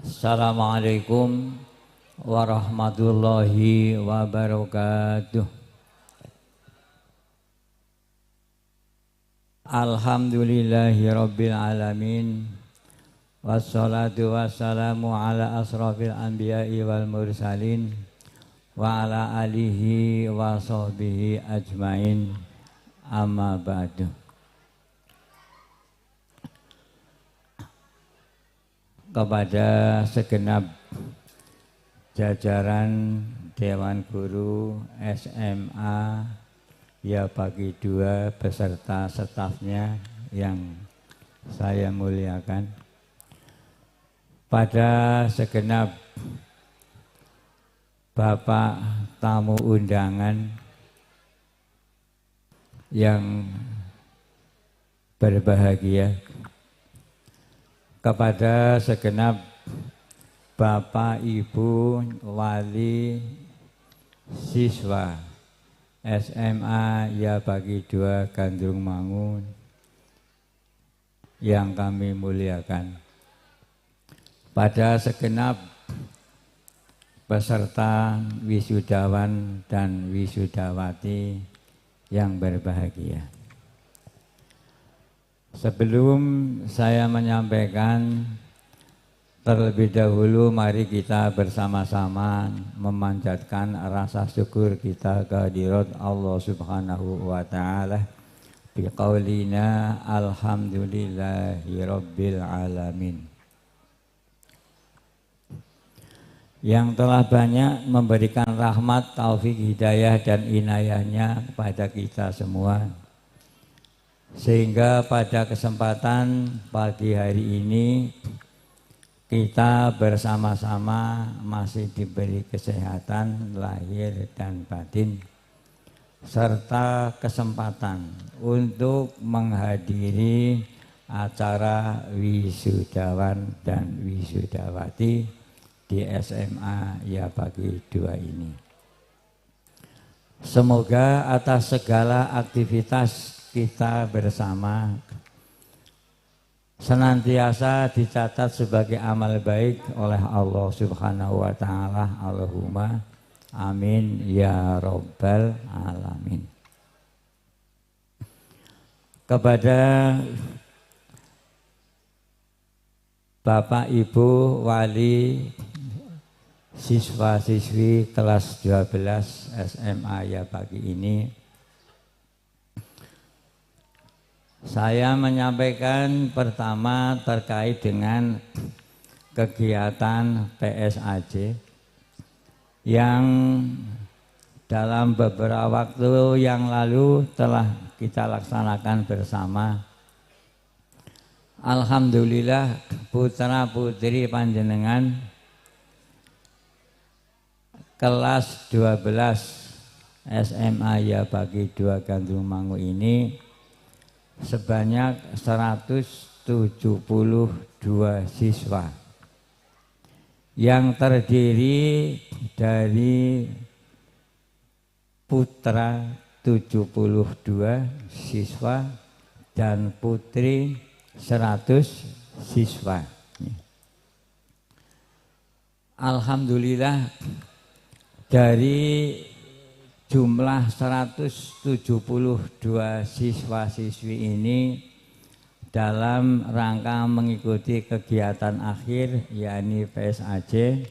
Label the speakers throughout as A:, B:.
A: Assalamualaikum warahmatullahi wabarakatuh. Alhamdulillahi rabbil alamin. Wassalatu wassalamu ala asrafil anbiya'i wal mursalin wa ala alihi wa sahbihi ajmain. Amma ba'du. Kepada segenap jajaran Dewan Guru SMA Ya Bagi Dua beserta stafnya yang saya muliakan, pada segenap Bapak tamu undangan yang berbahagia, kepada segenap Bapak Ibu wali siswa SMA Ya Bagi Dua Gandrung Mangun yang kami muliakan, pada segenap peserta wisudawan dan wisudawati yang berbahagia. Sebelum saya menyampaikan, terlebih dahulu mari kita bersama-sama memanjatkan rasa syukur kita kehadirat Allah Subhanahu wa Ta'ala biqaulina alhamdulillahi rabbil alamin, yang telah banyak memberikan rahmat, taufik, hidayah dan inayahnya kepada kita semua, sehingga pada kesempatan pagi hari ini kita bersama-sama masih diberi kesehatan lahir dan batin, serta kesempatan untuk menghadiri acara wisudawan dan wisudawati di SMA Ya Bagi Dua ini. Semoga atas segala aktivitas kita bersama senantiasa dicatat sebagai amal baik oleh Allah Subhanahu wa Ta'ala. Allahumma amin ya rabbal alamin. Kepada Bapak Ibu wali siswa-siswi kelas 12 SMA Ya Bagi ini, saya menyampaikan pertama terkait dengan kegiatan PSAJ yang dalam beberapa waktu yang lalu telah kita laksanakan bersama. Alhamdulillah putra putri panjenengan kelas 12 SMA Ya Bagi Dua Gandrung Mangu ini sebanyak 172 siswa yang terdiri dari putra 72 siswa dan putri 100 siswa. Alhamdulillah dari jumlah 172 siswa-siswi ini dalam rangka mengikuti kegiatan akhir yakni PSAJ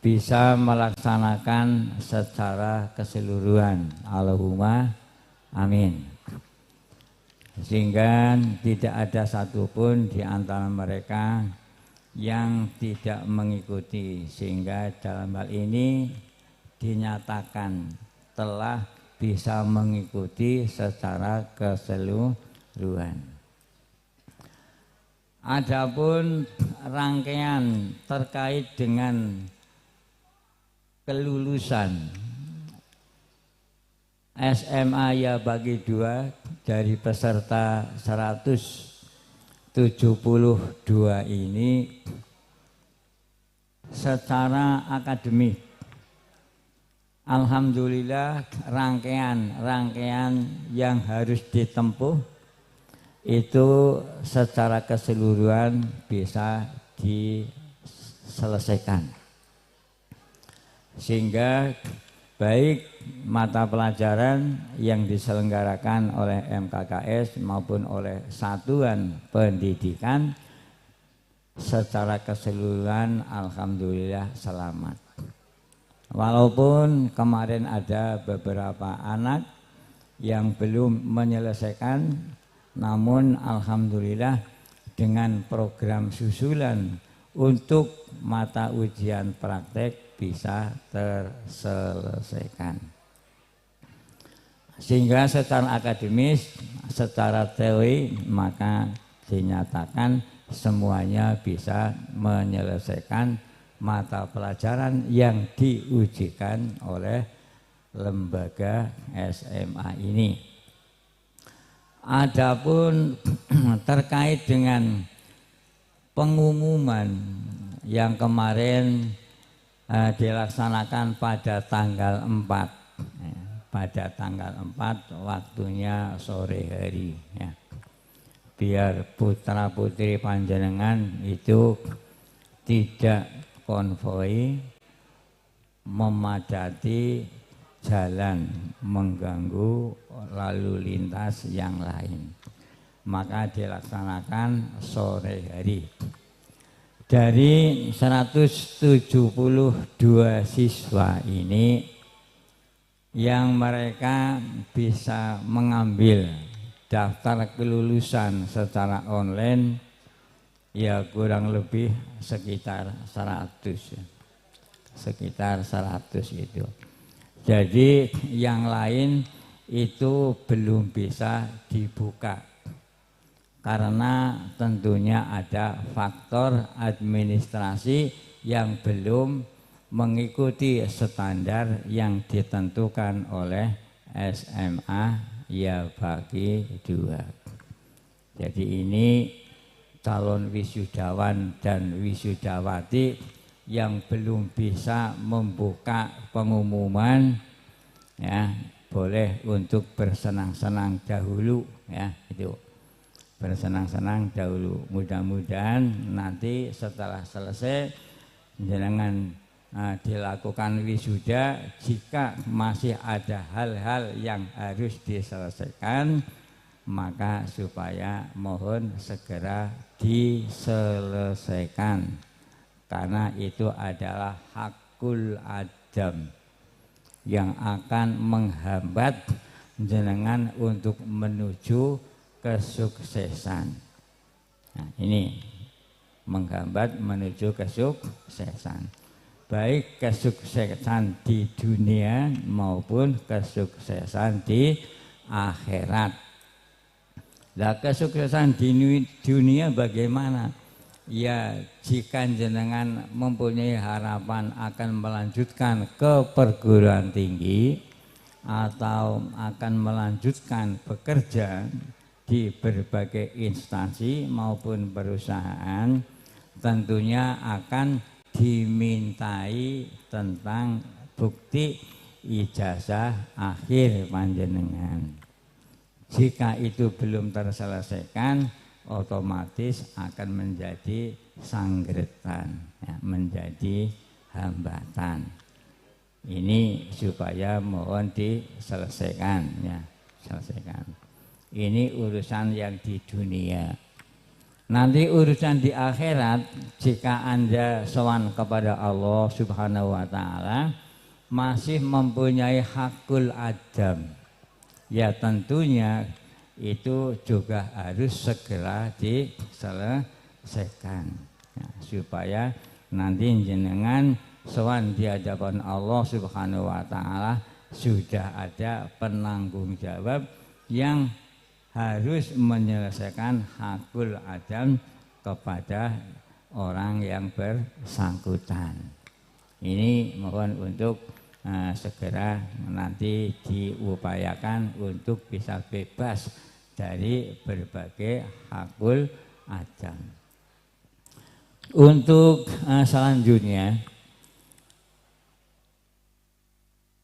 A: bisa melaksanakan secara keseluruhan. Allahumma amin. Sehingga tidak ada satupun di antara mereka yang tidak mengikuti, sehingga dalam hal ini dinyatakan telah bisa mengikuti secara keseluruhan. Adapun rangkaian terkait dengan kelulusan SMA Ya Bagi Dua dari peserta 172 ini secara akademik, alhamdulillah rangkaian yang harus ditempuh itu secara keseluruhan bisa selesaikan. Sehingga baik mata pelajaran yang diselenggarakan oleh MKKS maupun oleh satuan pendidikan secara keseluruhan alhamdulillah selamat. Walaupun kemarin ada beberapa anak yang belum menyelesaikan, namun alhamdulillah dengan program susulan untuk mata ujian praktek bisa terselesaikan. Sehingga secara akademis, secara teori maka dinyatakan semuanya bisa menyelesaikan mata pelajaran yang diujikan oleh lembaga SMA ini. Adapun terkait dengan pengumuman yang kemarin dilaksanakan pada tanggal 4, pada tanggal 4 waktunya sore hari, ya. Biar putra putri panjenengan itu tidak konvoi memadati jalan, mengganggu lalu lintas yang lain, maka dilaksanakan sore hari. Dari 172 siswa ini yang mereka bisa mengambil daftar kelulusan secara online ya kurang lebih sekitar 100 ya. Sekitar 100 itu. Jadi yang lain itu belum bisa dibuka karena tentunya ada faktor administrasi yang belum mengikuti standar yang ditentukan oleh SMA ya bagi 2. Jadi ini calon wisudawan dan wisudawati yang belum bisa membuka pengumuman ya boleh untuk bersenang-senang dahulu ya, itu bersenang-senang dahulu. Mudah-mudahan nanti setelah selesai jangan dilakukan wisuda, jika masih ada hal-hal yang harus diselesaikan maka supaya mohon segera diselesaikan karena itu adalah hakul adam yang akan menghambat jenengan untuk menuju kesuksesan. Nah, ini menghambat menuju kesuksesan. Baik kesuksesan di dunia maupun kesuksesan di akhirat. Nah, kesuksesan di dunia bagaimana? Ya, jika jenengan mempunyai harapan akan melanjutkan ke perguruan tinggi atau akan melanjutkan bekerja di berbagai instansi maupun perusahaan, tentunya akan dimintai tentang bukti ijazah akhir panjenengan. Jika itu belum terselesaikan, otomatis akan menjadi sanggretan, ya, menjadi hambatan. Ini supaya mohon diselesaikan, ya, selesaikan. Ini urusan yang di dunia. Nanti urusan di akhirat, jika Anda sowan kepada Allah Subhanahu wa Ta'ala, masih mempunyai hakul adam, ya tentunya itu juga harus segera diselesaikan, ya, supaya nanti jenengan sowan di hadapan Allah Subhanahu wa Ta'ala sudah ada penanggung jawab yang harus menyelesaikan hakul adam kepada orang yang bersangkutan. Ini mohon untuk segera nanti diupayakan untuk bisa bebas dari berbagai hakul adam. Untuk selanjutnya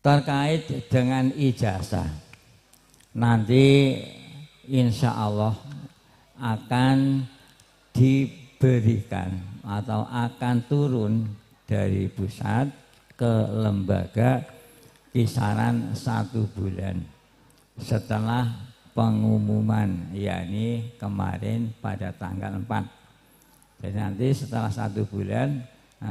A: terkait dengan ijazah, nanti insya Allah akan diberikan atau akan turun dari pusat ke lembaga kisaran 1 bulan setelah pengumuman, yakni kemarin pada tanggal 4. Jadi nanti setelah 1 bulan,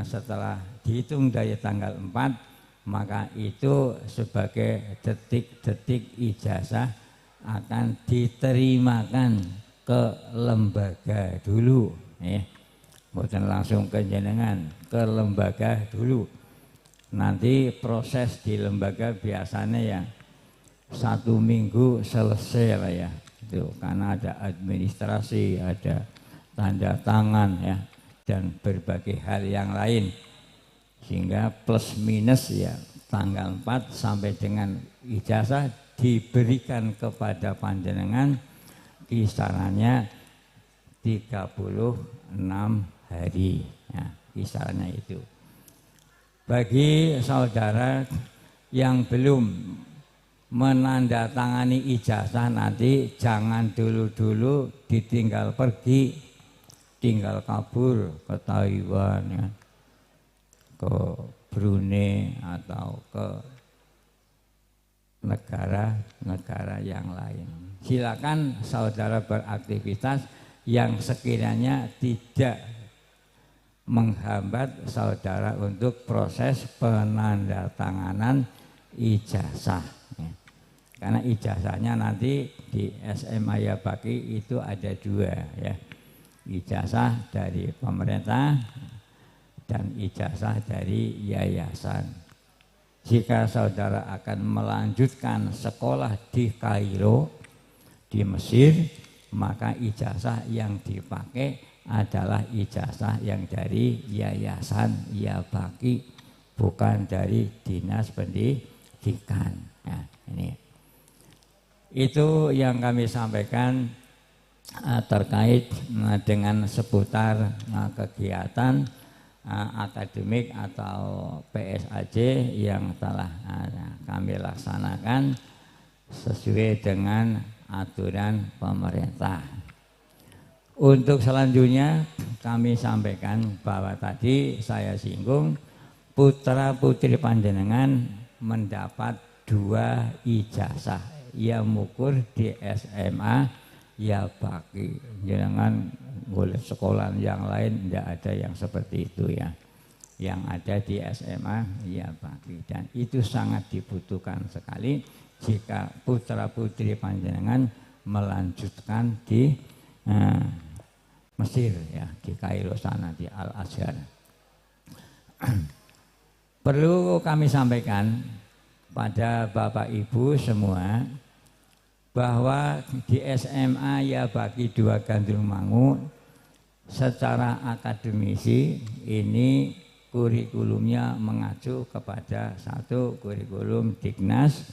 A: setelah dihitung dari tanggal 4, maka itu sebagai detik-detik ijazah akan diterimakan ke lembaga dulu. Bukan langsung ke jenengan, ke lembaga dulu. Nanti proses di lembaga biasanya ya 1 minggu selesai lah ya. Itu karena ada administrasi, ada tanda tangan ya, dan berbagai hal yang lain. Sehingga plus minus ya tanggal 4 sampai dengan ijazah diberikan kepada panjenengan kisarannya 36 hari ya, kisarannya itu. Bagi saudara yang belum menandatangani ijazah, nanti jangan dulu-dulu ditinggal pergi, tinggal kabur ke Taiwan ya, ke Brunei atau ke negara-negara yang lain. Silakan saudara beraktivitas yang sekiranya tidak menghambat saudara untuk proses penandatanganan ijazah. Karena ijazahnya nanti di SMA Yabaki itu ada 2 ya. Ijazah dari pemerintah dan ijazah dari yayasan. Jika saudara akan melanjutkan sekolah di Kairo, di Mesir, maka ijazah yang dipakai adalah ijazah yang dari yayasan Yabaki, bukan dari dinas pendidikan. Nah, ini itu yang kami sampaikan terkait dengan seputar kegiatan akademik atau PSAJ yang telah kami laksanakan sesuai dengan aturan pemerintah. Untuk selanjutnya kami sampaikan bahwa tadi saya singgung putra putri panjenengan mendapat 2 ijazah yang mukur di SMA Yabaki. Jangan boleh sekolah yang lain, tidak ada yang seperti itu ya. Yang ada di SMA Yabaki, dan itu sangat dibutuhkan sekali jika putra putri panjenengan melanjutkan di Mesir ya, di Kairo sana, di Al Azhar. Perlu kami sampaikan pada Bapak Ibu semua bahwa di SMA Yabaki 2 Gandrungmangu secara akademisi ini kurikulumnya mengacu kepada 1 kurikulum Dignas,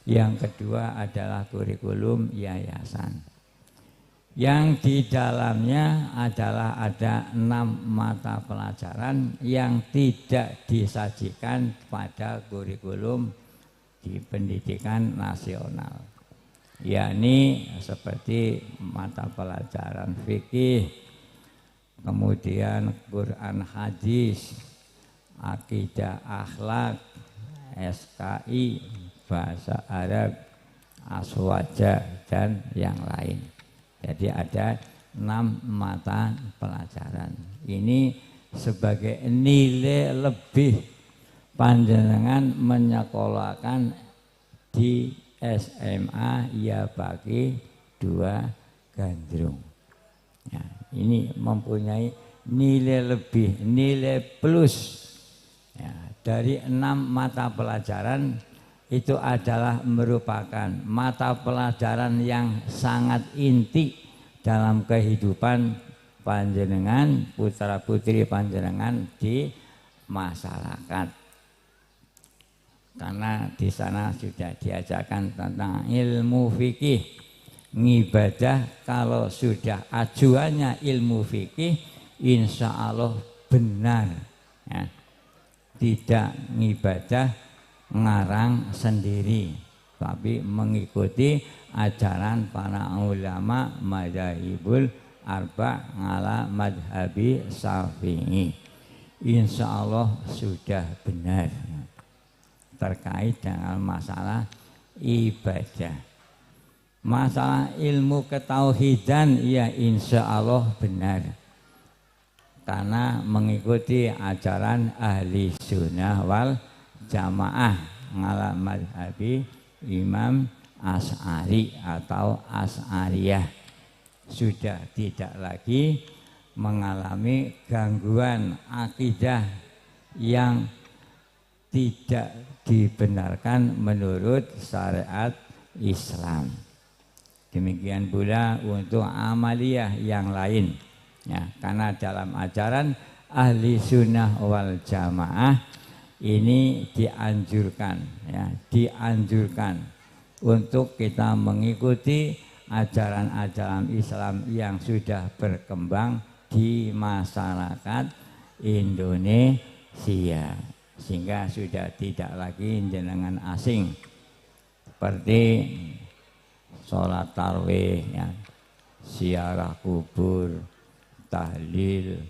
A: yang kedua adalah kurikulum yayasan. Yang di dalamnya adalah ada 6 mata pelajaran yang tidak disajikan pada kurikulum di pendidikan nasional, yakni seperti mata pelajaran fikih, kemudian Quran hadis, akidah akhlak, SKI, bahasa Arab, aswaja, dan yang lain. Jadi ada 6 mata pelajaran. Ini sebagai nilai lebih panjenengan menyekolahkan di SMA Yabaki 2 Gandrung. Ya, ini mempunyai nilai lebih, nilai plus. Ya, dari 6 mata pelajaran itu adalah merupakan mata pelajaran yang sangat inti dalam kehidupan panjenengan, putra putri panjenengan di masyarakat. Karena di sana sudah diajarkan tentang ilmu fikih, ngibadah. Kalau sudah ajuannya ilmu fikih, insya Allah benar ya. Tidak ngibadah ngarang sendiri, tapi mengikuti ajaran para ulama madzhabul arba ala madhabi Syafi'i. Insya Allah sudah benar terkait dengan masalah ibadah. Masalah ilmu ketauhidan ya insya Allah benar, karena mengikuti ajaran ahli sunnah wal jamaah ala madhabi Imam Asy'ari atau Asy'ariyah. Sudah tidak lagi mengalami gangguan akidah yang tidak dibenarkan menurut syariat Islam. Demikian pula untuk amaliyah yang lain ya, karena dalam ajaran ahli sunnah wal jamaah ini dianjurkan ya, dianjurkan untuk kita mengikuti ajaran-ajaran Islam yang sudah berkembang di masyarakat Indonesia, sehingga sudah tidak lagi jenengan asing seperti sholat tarwih ya, ziarah kubur, tahlil,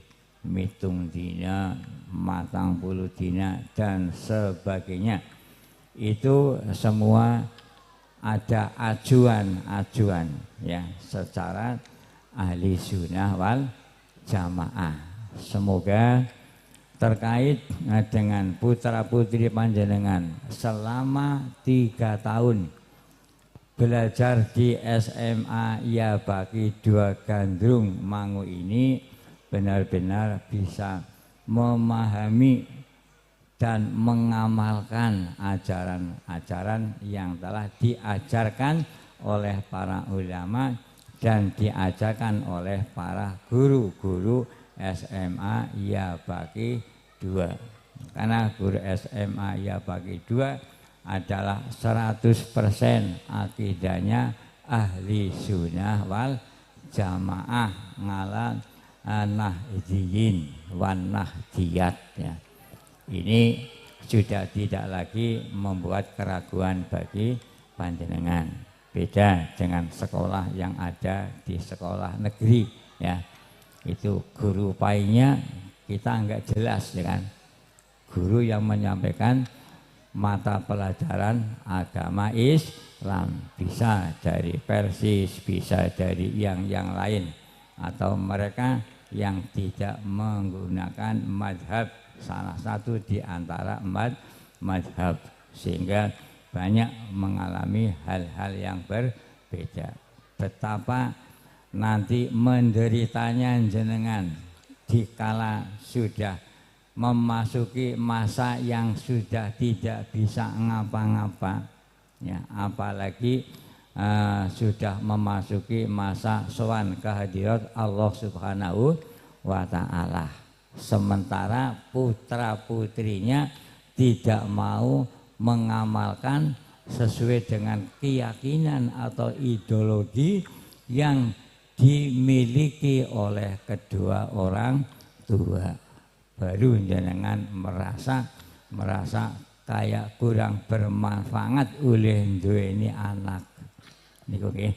A: mitung dina, matang puluh dina dan sebagainya. Itu semua ada ajuan-ajuan ya secara ahli sunnah wal jamaah. Semoga terkait dengan putra putri panjenengan selama 3 tahun belajar di SMA Ya Baki 2 Gandrung Mangu ini benar-benar bisa memahami dan mengamalkan ajaran-ajaran yang telah diajarkan oleh para ulama dan diajarkan oleh para guru-guru SMA Ya Baki 2. Karena guru SMA Ya Baki 2 adalah 100% akidahnya ahli sunnah wal jamaah ngala nahdiyin wan nahdiyat ya. Ini sudah tidak lagi membuat keraguan bagi panjenengan. Beda dengan sekolah yang ada di sekolah negeri ya. Itu guru painya kita enggak jelas ya kan. Guru yang menyampaikan mata pelajaran agama Islam bisa dari Persis, bisa dari yang lain, atau mereka yang tidak menggunakan madhab salah satu di antara madhab, sehingga banyak mengalami hal-hal yang berbeda. Betapa nanti menderitanya jenengan dikala sudah memasuki masa yang sudah tidak bisa ngapa-ngapa ya, apalagi sudah memasuki masa sowan kehadirat Allah Subhanahu wa Ta'ala, sementara putra putrinya tidak mau mengamalkan sesuai dengan keyakinan atau ideologi yang dimiliki oleh kedua orang tua. Baru jenengan merasa kayak kurang bermanfaat oleh duweni anak. Niku nggih,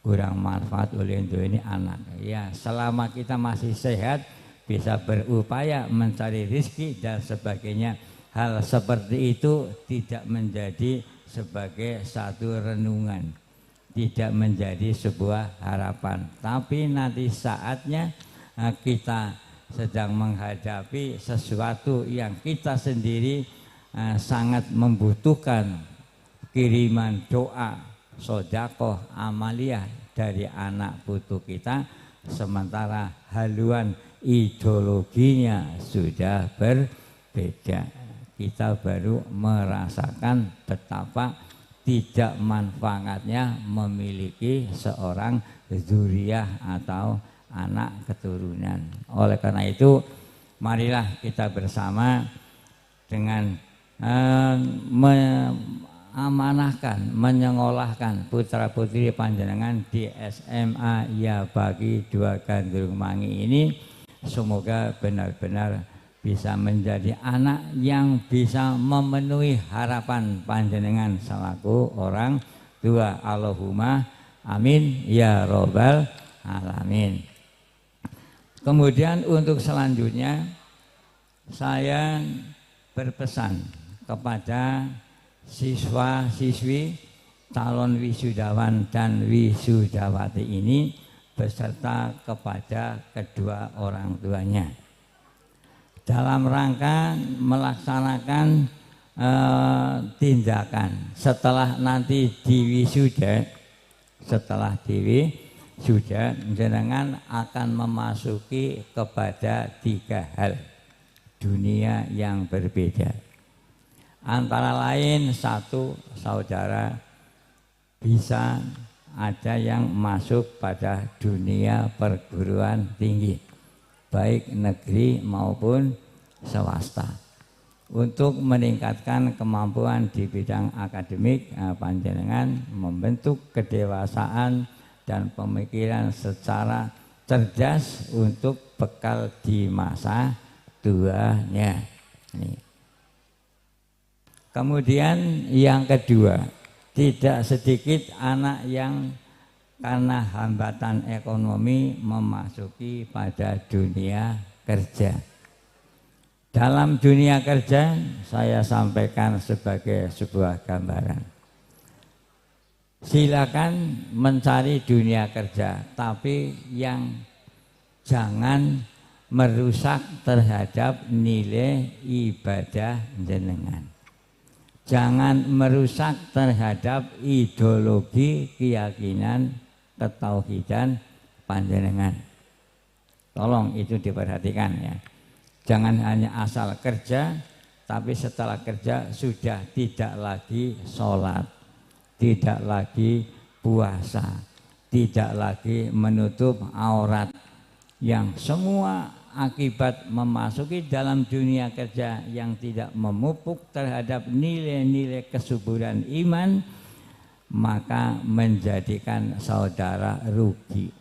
A: kurang manfaat oleh duweni anak. Ya, selama kita masih sehat, bisa berupaya mencari rezeki dan sebagainya, hal seperti itu tidak menjadi sebagai satu renungan, tidak menjadi sebuah harapan. Tapi nanti saatnya kita sedang menghadapi sesuatu yang kita sendiri sangat membutuhkan kiriman doa, sedekah, amaliyah dari anak putu kita, sementara haluan ideologinya sudah berbeda. Kita baru merasakan betapa tidak manfaatnya memiliki seorang zuriyah atau anak keturunan. Oleh karena itu, marilah kita bersama dengan amanahkan, menyengolahkan putra putri panjenengan di SMA Ya Baki 2 Gandrung Mangi ini, semoga benar-benar bisa menjadi anak yang bisa memenuhi harapan panjenengan selaku orang tua. Allahumma amin ya robbal alamin. Kemudian untuk selanjutnya saya berpesan kepada siswa-siswi calon wisudawan dan wisudawati ini beserta kepada kedua orang tuanya dalam rangka melaksanakan tindakan setelah nanti diwisuda. Setelah diwisuda jenengan akan memasuki kepada 3 hal dunia yang berbeda. Antara lain, 1, saudara bisa ada yang masuk pada dunia perguruan tinggi, baik negeri maupun swasta. Untuk meningkatkan kemampuan di bidang akademik, panjenengan membentuk kedewasaan dan pemikiran secara cerdas untuk bekal di masa tuanya. Kemudian yang kedua, tidak sedikit anak yang karena hambatan ekonomi memasuki pada dunia kerja. Dalam dunia kerja saya sampaikan sebagai sebuah gambaran. Silakan mencari dunia kerja, tapi yang jangan merusak terhadap nilai ibadah jenengan. Jangan merusak terhadap ideologi, keyakinan, ketauhidan panjenengan. Tolong itu diperhatikan ya. Jangan hanya asal kerja, tapi setelah kerja sudah tidak lagi sholat, tidak lagi puasa, tidak lagi menutup aurat. Yang semua akibat memasuki dalam dunia kerja yang tidak memupuk terhadap nilai-nilai kesuburan iman, maka menjadikan saudara rugi.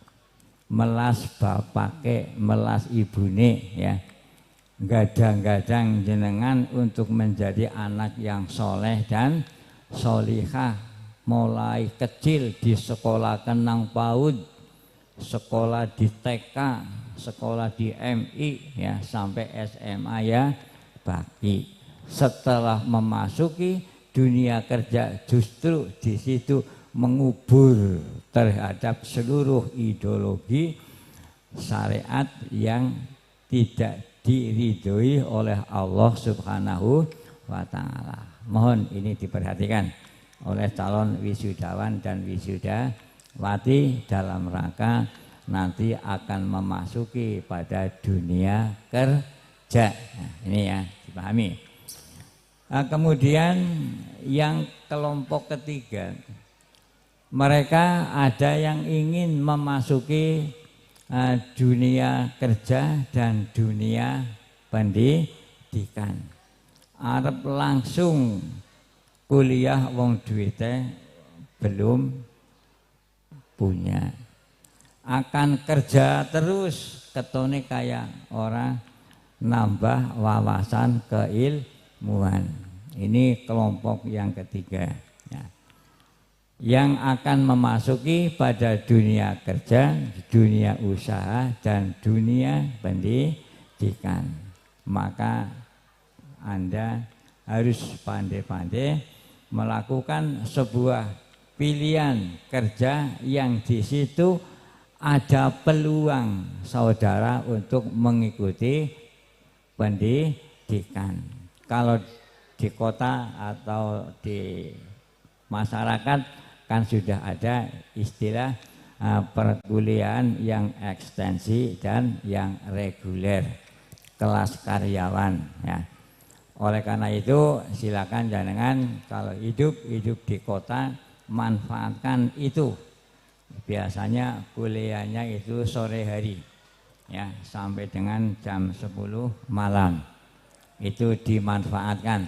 A: Melas bapake, melas ibune ya. Gadang-gadang jenengan untuk menjadi anak yang soleh dan solihah mulai kecil di sekolah kenang PAUD, sekolah di TK, sekolah di MI ya sampai SMA ya bagi. Setelah memasuki dunia kerja justru di situ mengubur terhadap seluruh ideologi syariat yang tidak diridhoi oleh Allah Subhanahu wa Ta'ala. Mohon ini diperhatikan oleh calon wisudawan dan wisudawati dalam rangka nanti akan memasuki pada dunia kerja. Nah, ini ya dipahami. Nah, kemudian yang kelompok ketiga, mereka ada yang ingin memasuki dunia kerja dan dunia pendidikan. Arep langsung kuliah wong duwite belum punya. Akan kerja terus ketone kayak orang nambah wawasan keilmuan. Ini kelompok yang ketiga. Ya. Yang akan memasuki pada dunia kerja, dunia usaha, dan dunia pendidikan. Maka Anda harus pandai-pandai melakukan sebuah pilihan kerja yang di situ ada peluang saudara untuk mengikuti pendidikan. Kalau di kota atau di masyarakat kan sudah ada istilah perkuliahan yang ekstensi dan yang reguler, kelas karyawan ya. Oleh karena itu silakan jangan kalau hidup di kota manfaatkan itu. Biasanya kuliahnya itu sore hari ya sampai dengan jam 10 malam. Itu dimanfaatkan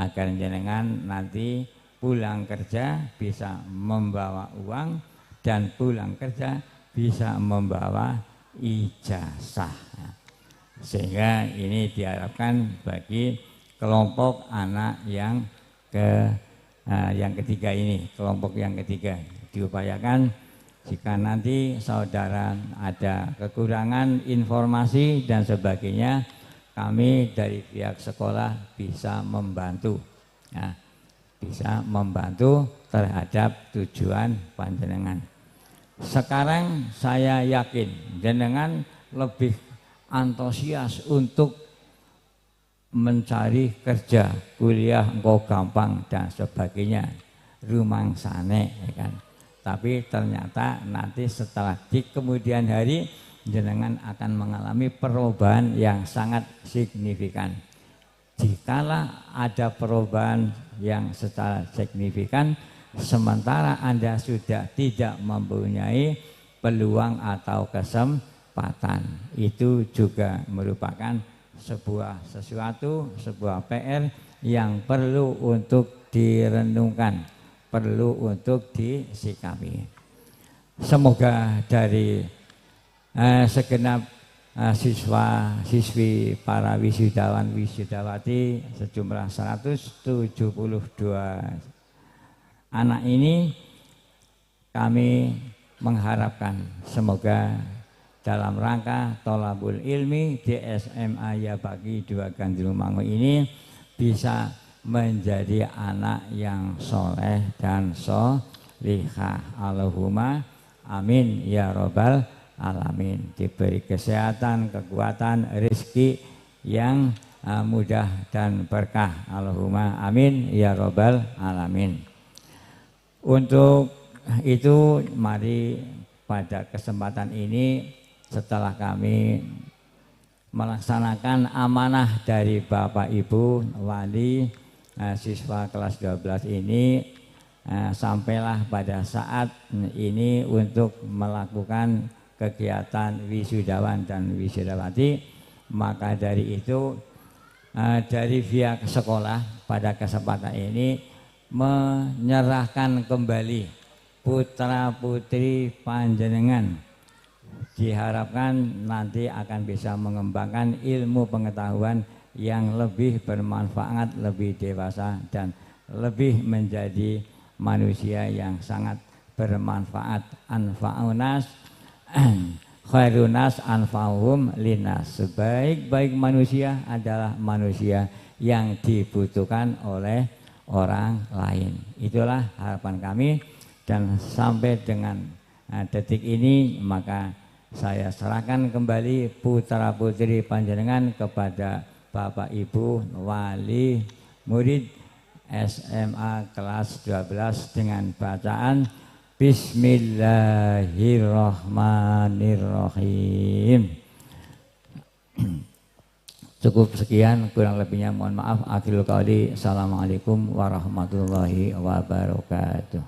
A: agar jangan nanti pulang kerja bisa membawa uang dan pulang kerja bisa membawa ijazah. Sehingga ini diharapkan bagi kelompok anak yang ketiga ini, kelompok yang ketiga diupayakan Jika nanti saudara ada kekurangan informasi dan sebagainya, kami dari pihak sekolah bisa membantu. Ya, bisa membantu terhadap tujuan panjenengan. Sekarang saya yakin jenengan lebih antusias untuk mencari kerja, kuliah engkau gampang dan sebagainya, rumangsane, ya kan. Tapi ternyata nanti setelah di kemudian hari jenengan akan mengalami perubahan yang sangat signifikan. Jikalau ada perubahan yang secara signifikan, sementara Anda sudah tidak mempunyai peluang atau kesempatan, itu juga merupakan sebuah PR yang perlu untuk direnungkan, perlu untuk disikapi. Semoga dari segenap siswa-siswi para wisudawan wisudawati sejumlah 172 anak ini, kami mengharapkan semoga dalam rangka tholabul ilmi di SMA Yabagi 2 Gandrungmangu ini bisa menjadi anak yang soleh dan solihah. Allahumma amin ya robbal alamin. Diberi kesehatan, kekuatan, rezeki yang mudah dan berkah. Allahumma amin ya robbal alamin. Untuk itu mari pada kesempatan ini, setelah kami melaksanakan amanah dari Bapak Ibu wali siswa kelas 12 ini, sampailah pada saat ini untuk melakukan kegiatan wisudawan dan wisudawati. Maka dari itu dari pihak sekolah pada kesempatan ini menyerahkan kembali putra putri panjenengan. Diharapkan nanti akan bisa mengembangkan ilmu pengetahuan yang lebih bermanfaat, lebih dewasa, dan lebih menjadi manusia yang sangat bermanfaat. Anfa'unas khairunas anfa'uhum linas. Sebaik-baik manusia adalah manusia yang dibutuhkan oleh orang lain. Itulah harapan kami, dan sampai dengan detik ini maka saya serahkan kembali putra putri panjenengan kepada Bapak Ibu wali murid SMA kelas 12 dengan bacaan Bismillahirrahmanirrahim. Cukup sekian, kurang lebihnya mohon maaf. Akhirul qauli, assalamualaikum warahmatullahi wabarakatuh.